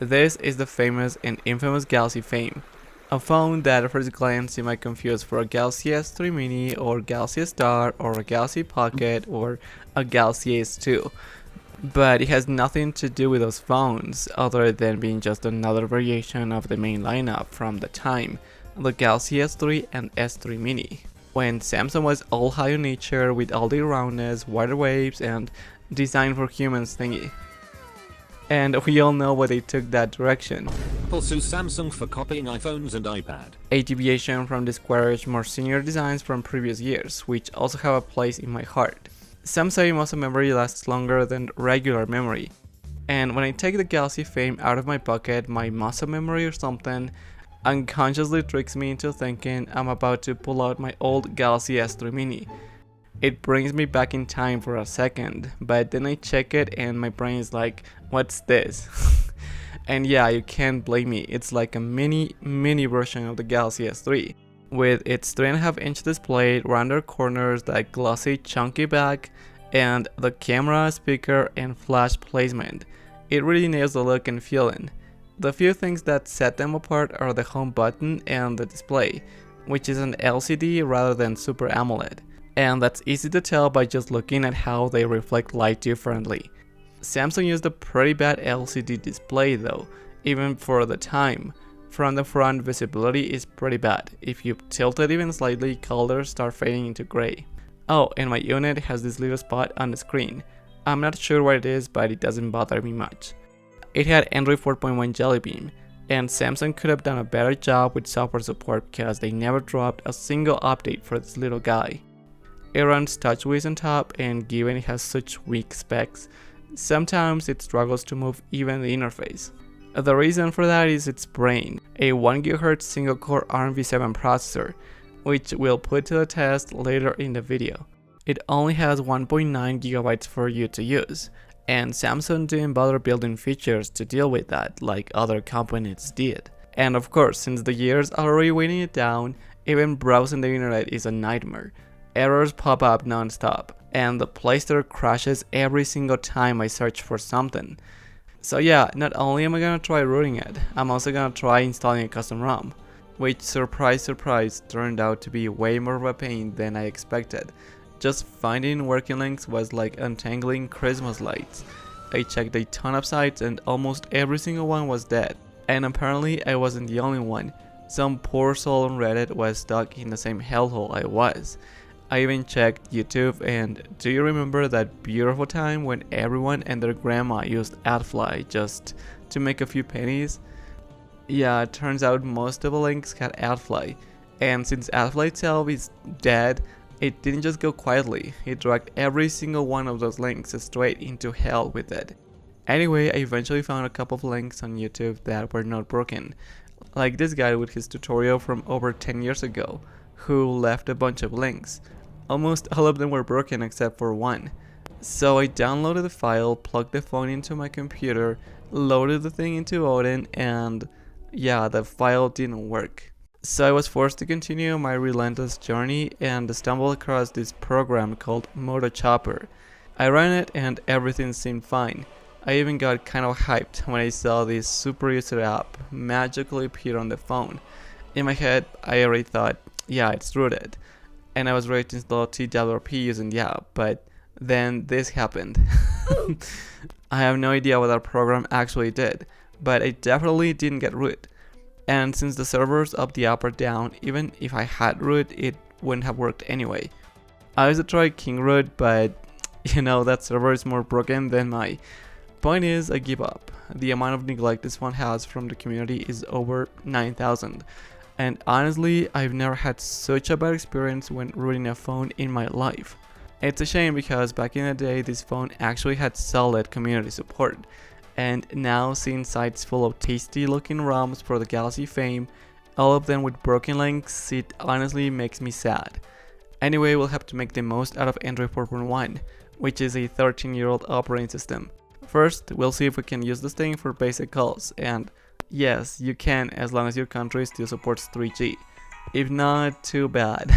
This is the famous and infamous Galaxy Fame, a phone that at first glance you might confuse for a Galaxy S3 Mini or Galaxy Star or a Galaxy Pocket or a Galaxy S2. But it has nothing to do with those phones other than being just another variation of the main lineup from the time, the Galaxy S3 and S3 Mini, when Samsung was all high on nature with all the roundness, wider waves, and design for humans thingy. And we all know why they took that direction. Also Samsung for copying iPhones and iPad. A deviation from the squarish, more senior designs from previous years, which also have a place in my heart. Some say muscle memory lasts longer than regular memory. And when I take the Galaxy Fame out of my pocket, my muscle memory or something unconsciously tricks me into thinking I'm about to pull out my old Galaxy S3 Mini. It brings me back in time for a second, but then I check it and my brain is like, what's this? And yeah, you can't blame me, it's like a mini version of the Galaxy S3. With its 3.5-inch display, rounder corners, that glossy chunky back, and the camera, speaker, and flash placement. It really nails the look and feeling. The few things that set them apart are the home button and the display, which is an LCD rather than Super AMOLED. And that's easy to tell by just looking at how they reflect light differently. Samsung used a pretty bad LCD display though, even for the time. From the front, visibility is pretty bad. If you tilt it even slightly, colors start fading into gray. Oh, and my unit has this little spot on the screen. I'm not sure what it is, but it doesn't bother me much. It had Android 4.1 Jelly Bean, and Samsung could have done a better job with software support because they never dropped a single update for this little guy. It runs TouchWiz on top, and given it has such weak specs, sometimes it struggles to move even the interface. The reason for that is its brain, a 1GHz single-core ARM v7 processor, which we'll put to the test later in the video. It only has 1.9GB for you to use, and Samsung didn't bother building features to deal with that like other companies did. And of course, since the years are already weighing it down, even browsing the internet is a nightmare. Errors pop up non-stop, and the Play Store crashes every single time I search for something. So yeah, not only am I gonna try rooting it, I'm also gonna try installing a custom ROM, which surprise turned out to be way more of a pain than I expected. Just finding working links was like untangling Christmas lights. I checked a ton of sites and almost every single one was dead. And apparently I wasn't the only one. Some poor soul on Reddit was stuck in the same hellhole I was. I even checked YouTube, and do you remember that beautiful time when everyone and their grandma used AdFly just to make a few pennies? Yeah, it turns out most of the links had AdFly, and since AdFly itself is dead, it didn't just go quietly, it dragged every single one of those links straight into hell with it. Anyway, I eventually found a couple of links on YouTube that were not broken, like this guy with his tutorial from over 10 years ago, who left a bunch of links. Almost all of them were broken except for one. So I downloaded the file, plugged the phone into my computer, loaded the thing into Odin, and yeah, the file didn't work. So I was forced to continue my relentless journey and stumbled across this program called Moto Chopper. I ran it and everything seemed fine. I even got kind of hyped when I saw this super user app magically appear on the phone. In my head, I already thought, yeah, it's rooted. And I was ready to install TWRP using the app, but then this happened. I have no idea what that program actually did, but it definitely didn't get root. And since the servers of the app are down, even if I had root, it wouldn't have worked anyway. I used to try KingRoot, but you know, that server is more broken than my. Point is, I give up. The amount of neglect this one has from the community is over 9,000. And honestly, I've never had such a bad experience when rooting a phone in my life. It's a shame because back in the day this phone actually had solid community support, and now seeing sites full of tasty looking ROMs for the Galaxy Fame, all of them with broken links, it honestly makes me sad. Anyway, we'll have to make the most out of Android 4.1, which is a 13-year-old operating system. First, we'll see if we can use this thing for basic calls, and yes, you can as long as your country still supports 3G. If not, too bad.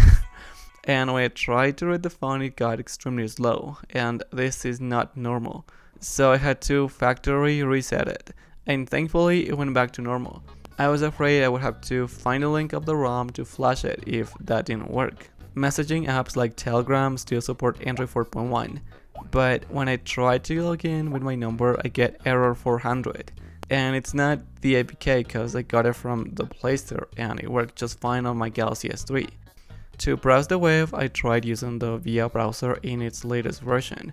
And when I tried to read the phone, it got extremely slow, and this is not normal. So I had to factory reset it. and thankfully it went back to normal. I was afraid I would have to find a link of the ROM to flash it if that didn't work. Messaging apps like Telegram still support Android 4.1, but when I try to log in with my number I get error 400. And it's not the APK because I got it from the Play Store and it worked just fine on my Galaxy S3. To browse the web, I tried using the VIA browser in its latest version,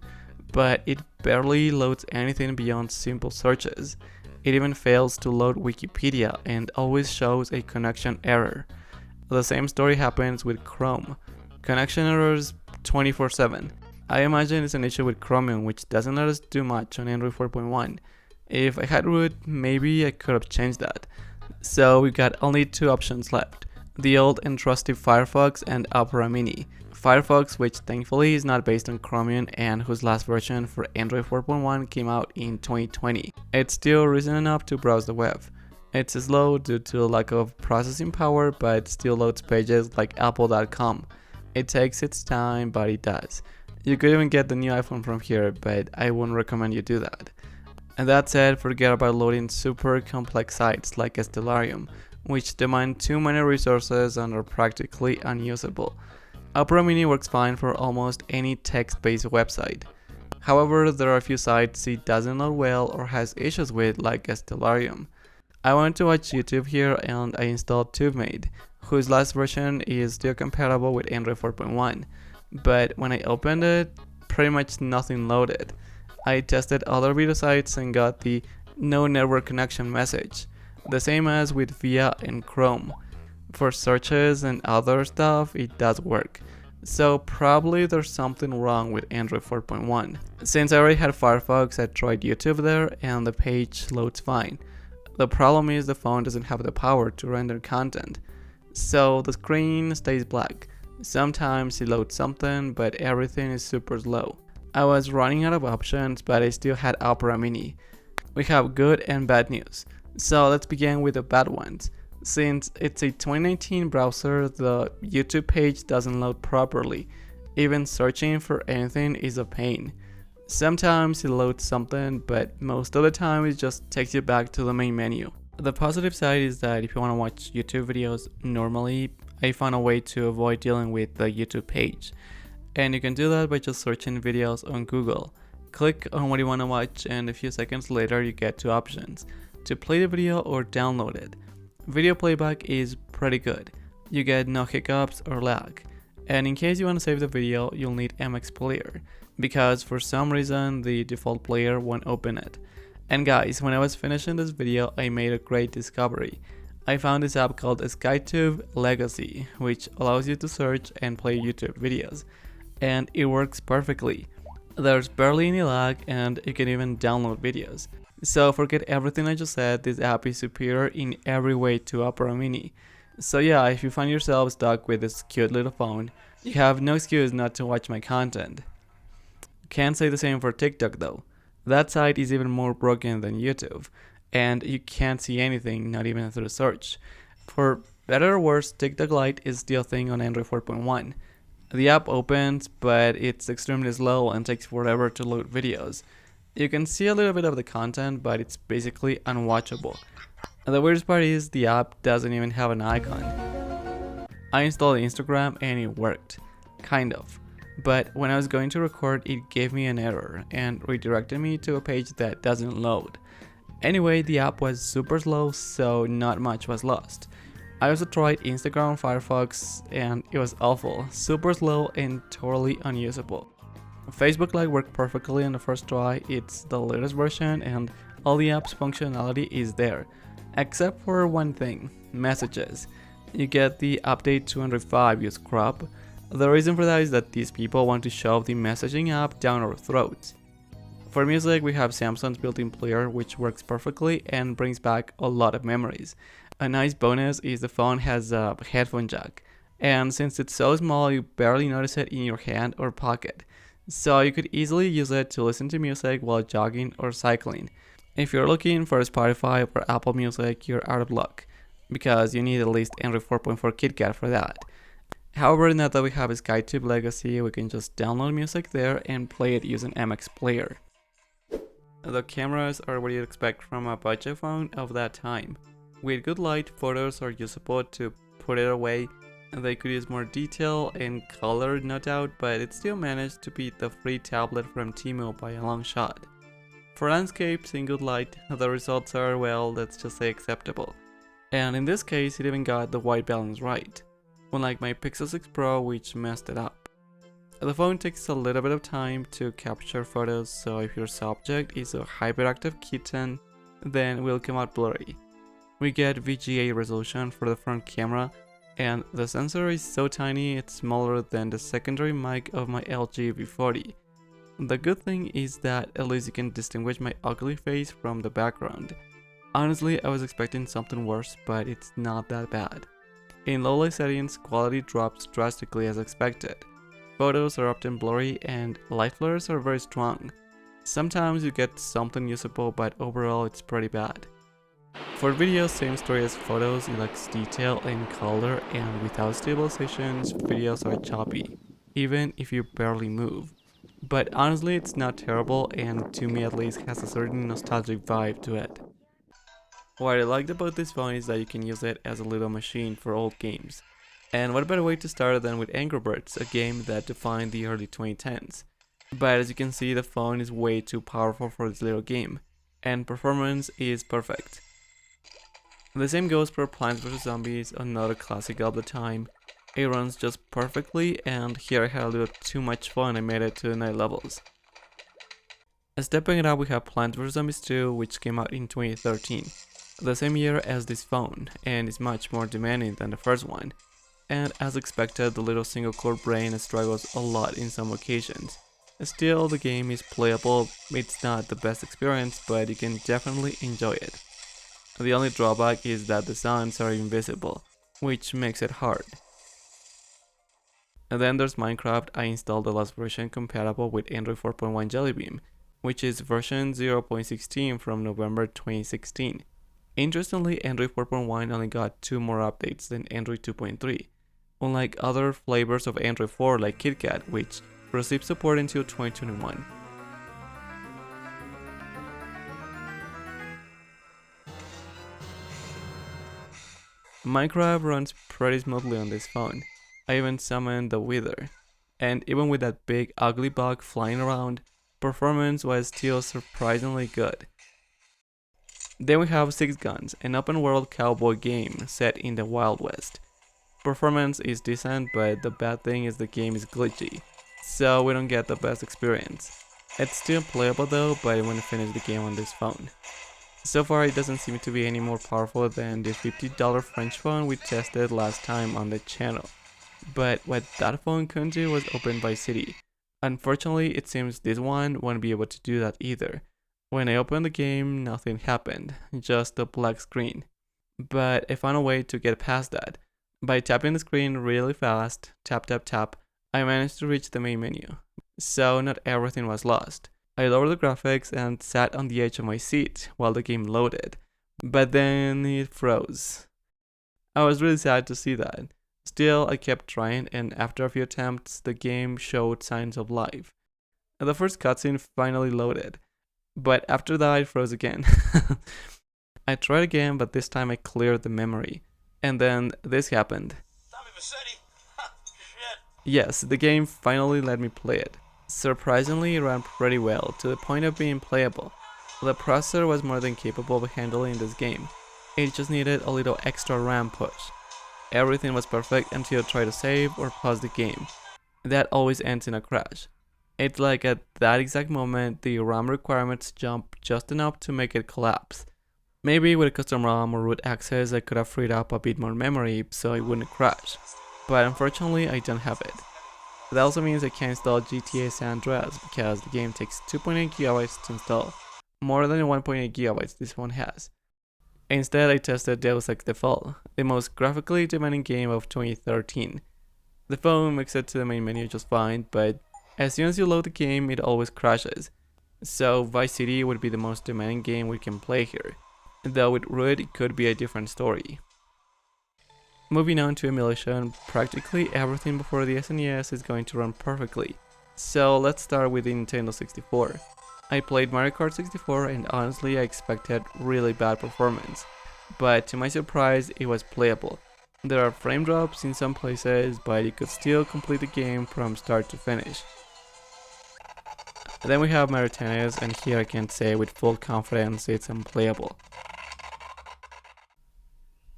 but it barely loads anything beyond simple searches. It even fails to load Wikipedia and always shows a connection error. The same story happens with Chrome. Connection errors 24/7. I imagine it's an issue with Chromium, which doesn't let us do much on Android 4.1. If I had root, maybe I could have changed that. So we got only two options left: the old and trusty Firefox and Opera Mini. Firefox, which thankfully is not based on Chromium and whose last version for Android 4.1 came out in 2020. It's still recent enough to browse the web. It's slow due to a lack of processing power, but still loads pages like apple.com. It takes its time, but it does. You could even get the new iPhone from here, but I wouldn't recommend you do that. And that said, forget about loading super complex sites like Stellarium, which demand too many resources and are practically unusable. Opera Mini works fine for almost any text-based website. However, there are a few sites it doesn't load well or has issues with, like Stellarium. I wanted to watch YouTube here and I installed TubeMate, whose last version is still compatible with Android 4.1, but when I opened it, pretty much nothing loaded. I tested other video sites and got the no network connection message, the same as with VIA and Chrome. For searches and other stuff, it does work. So probably there's something wrong with Android 4.1. Since I already had Firefox, I tried YouTube there and the page loads fine. The problem is the phone doesn't have the power to render content, so the screen stays black. Sometimes it loads something, but everything is super slow. I was running out of options, but I still had Opera Mini. We have good and bad news. So let's begin with the bad ones. Since it's a 2019 browser, the YouTube page doesn't load properly. Even searching for anything is a pain. Sometimes it loads something, but most of the time it just takes you back to the main menu. The positive side is that if you want to watch YouTube videos normally, I found a way to avoid dealing with the YouTube page. And you can do that by just searching videos on Google. Click on what you want to watch and a few seconds later you get two options: to play the video or download it. Video playback is pretty good. You get no hiccups or lag. And in case you want to save the video, you'll need MX Player, because for some reason the default player won't open it. And guys, when I was finishing this video, I made a great discovery. I found this app called SkyTube Legacy, which allows you to search and play YouTube videos. And it works perfectly. There's barely any lag and you can even download videos. So forget everything I just said, this app is superior in every way to Opera Mini. So yeah, if you find yourself stuck with this cute little phone, you have no excuse not to watch my content. Can't say the same for TikTok though. That site is even more broken than YouTube, and you can't see anything, not even through search. For better or worse, TikTok Lite is still a thing on Android 4.1. The app opens, but it's extremely slow and takes forever to load videos. You can see a little bit of the content, but it's basically unwatchable. And the weirdest part is the app doesn't even have an icon. I installed Instagram and it worked, kind of. But when I was going to record, it gave me an error and redirected me to a page that doesn't load. Anyway, the app was super slow, so not much was lost. I also tried Instagram and Firefox and it was awful, super slow and totally unusable. Facebook Lite worked perfectly on the first try. It's the latest version and all the app's functionality is there, except for one thing: messages. You get the update 205 use crop. The reason for that is that these people want to shove the messaging app down our throats. For music, we have Samsung's built-in player, which works perfectly and brings back a lot of memories. A nice bonus is the phone has a headphone jack, and since it's so small, you barely notice it in your hand or pocket. So you could easily use it to listen to music while jogging or cycling. If you're looking for Spotify or Apple Music, you're out of luck, because you need at least Android 4.4 KitKat for that. However, now that we have a SkyTube Legacy, we can just download music there and play it using MX Player. The cameras are what you'd expect from a budget phone of that time. With good light, photos are usable to put it away. They could use more detail and color, no doubt, but it still managed to beat the free tablet from Temu by a long shot. For landscapes in good light, the results are, well, let's just say acceptable. And in this case, it even got the white balance right, unlike my Pixel 6 Pro, which messed it up. The phone takes a little bit of time to capture photos, so if your subject is a hyperactive kitten, then it will come out blurry. We get VGA resolution for the front camera, and the sensor is so tiny it's smaller than the secondary mic of my LG V40. The good thing is that at least you can distinguish my ugly face from the background. Honestly, I was expecting something worse, but it's not that bad. In low light settings, quality drops drastically as expected. Photos are often blurry and light flares are very strong. Sometimes you get something usable, but overall it's pretty bad. For videos, same story as photos, it lacks detail and color, and without stabilizations, videos are choppy, even if you barely move. But honestly, it's not terrible, and to me at least has a certain nostalgic vibe to it. What I liked about this phone is that you can use it as a little machine for old games. And what better way to start than with Angry Birds, a game that defined the early 2010s. But as you can see, the phone is way too powerful for this little game, and performance is perfect. The same goes for Plants vs Zombies, another classic of the time. It runs just perfectly, and here I had a little too much fun, I made it to 9 levels. Stepping it up, we have Plants vs Zombies 2, which came out in 2013, the same year as this phone, and is much more demanding than the first one. And as expected, the little single-core brain struggles a lot in some occasions. Still, the game is playable. It's not the best experience, but you can definitely enjoy it. The only drawback is that the sounds are invisible, which makes it hard. And then there's Minecraft. I installed the last version compatible with Android 4.1 Jelly Bean, which is version 0.16 from November 2016. Interestingly, Android 4.1 only got 2 more updates than Android 2.3, unlike other flavors of Android 4 like KitKat, which received support until 2021. Minecraft runs pretty smoothly on this phone. I even summoned the Wither, and even with that big ugly bug flying around, performance was still surprisingly good. Then we have Six Guns, an open world cowboy game set in the Wild West. Performance is decent, but the bad thing is the game is glitchy, so we don't get the best experience. It's still playable though, but I want to finish the game on this phone. So far it doesn't seem to be any more powerful than the $50 French phone we tested last time on the channel. But what that phone couldn't do was open by city. Unfortunately, it seems this one won't be able to do that either. When I opened the game, nothing happened, just a black screen. But I found a way to get past that. By tapping the screen really fast, tap tap tap, I managed to reach the main menu. So not everything was lost. I lowered the graphics and sat on the edge of my seat while the game loaded, but then it froze. I was really sad to see that. Still, I kept trying, and after a few attempts, the game showed signs of life. The first cutscene finally loaded, but after that it froze again. I tried again, but this time I cleared the memory, and then this happened. Yes, the game finally let me play it. Surprisingly, it ran pretty well, to the point of being playable. The processor was more than capable of handling this game. It just needed a little extra RAM push. Everything was perfect until you try to save or pause the game. That always ends in a crash. It's like at that exact moment, the RAM requirements jump just enough to make it collapse. Maybe with a custom ROM or root access I could have freed up a bit more memory so it wouldn't crash, but unfortunately I don't have it. That also means I can't install GTA San Andreas because the game takes 2.8 GB to install, more than the 1.8 GB this one has. Instead I tested Deus Ex Default, the most graphically demanding game of 2013. The phone makes it to the main menu just fine, but as soon as you load the game it always crashes. So Vice City would be the most demanding game we can play here, though with root it could be a different story. Moving on to emulation, practically everything before the SNES is going to run perfectly. So let's start with the Nintendo 64. I played Mario Kart 64 and honestly I expected really bad performance, but to my surprise it was playable. There are frame drops in some places, but you could still complete the game from start to finish. Then we have Mario Tennis, and here I can say with full confidence it's unplayable.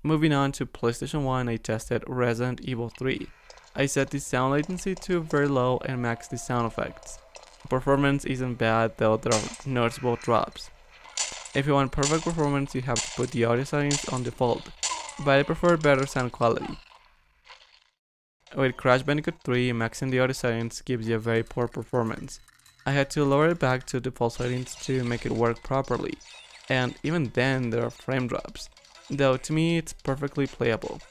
Moving on to PlayStation 1, I tested Resident Evil 3. I set the sound latency to very low and maxed the sound effects. Performance isn't bad, though there are noticeable drops. If you want perfect performance, you have to put the audio settings on default, but I prefer better sound quality. With Crash Bandicoot 3, maxing the audio settings gives you a very poor performance. I had to lower it back to default settings to make it work properly, and even then there are frame drops, though to me it's perfectly playable.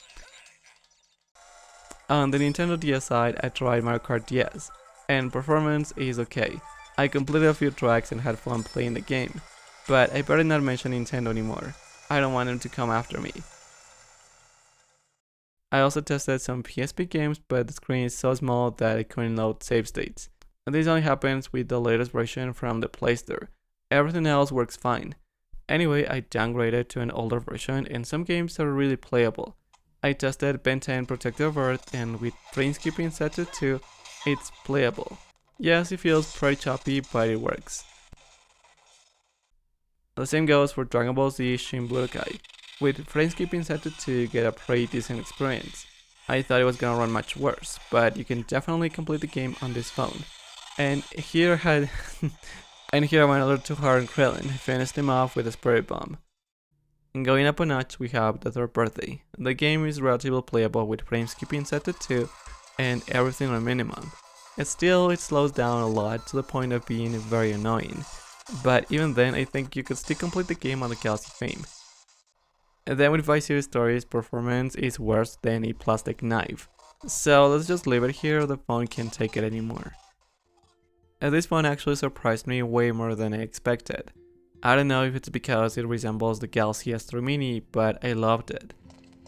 On the Nintendo DS side, I tried Mario Kart DS, and performance is okay. I completed a few tracks and had fun playing the game, but I better not mention Nintendo anymore. I don't want them to come after me. I also tested some PSP games, but the screen is so small that I couldn't load save states. This only happens with the latest version from the Play Store. Everything else works fine. Anyway, I downgraded to an older version and some games are really playable. I tested Ben 10 Protective Earth and with frame skipping set to 2, it's playable. Yes, it feels pretty choppy, but it works. The same goes for Dragon Ball Z Shin Budokai. With frame skipping set to 2, you get a pretty decent experience. I thought it was gonna run much worse, but you can definitely complete the game on this phone. And here I went a little too hard on Krillin. I finished him off with a Spirit Bomb. And going up a notch, we have The Third Birthday. The game is relatively playable with frame skipping set to 2 and everything on minimum. And still, it slows down a lot to the point of being very annoying. But even then, I think you could still complete the game on the Galaxy Fame. And then with Vice City Stories, performance is worse than a plastic knife. So let's just leave it here, the phone can't take it anymore. And this phone actually surprised me way more than I expected. I don't know if it's because it resembles the Galaxy S3 Mini, but I loved it.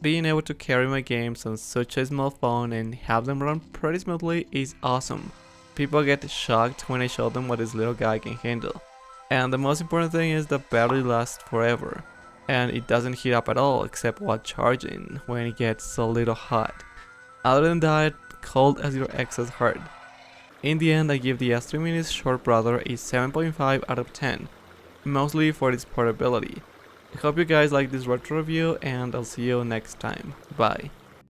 Being able to carry my games on such a small phone and have them run pretty smoothly is awesome. People get shocked when I show them what this little guy can handle. And the most important thing is the battery lasts forever. And it doesn't heat up at all except while charging when it gets a little hot. Other than that, cold as your ex's heart. In the end, I give the S3 Mini's short brother a 7.5 out of 10, mostly for its portability. I hope you guys like this retro review and I'll see you next time. Bye.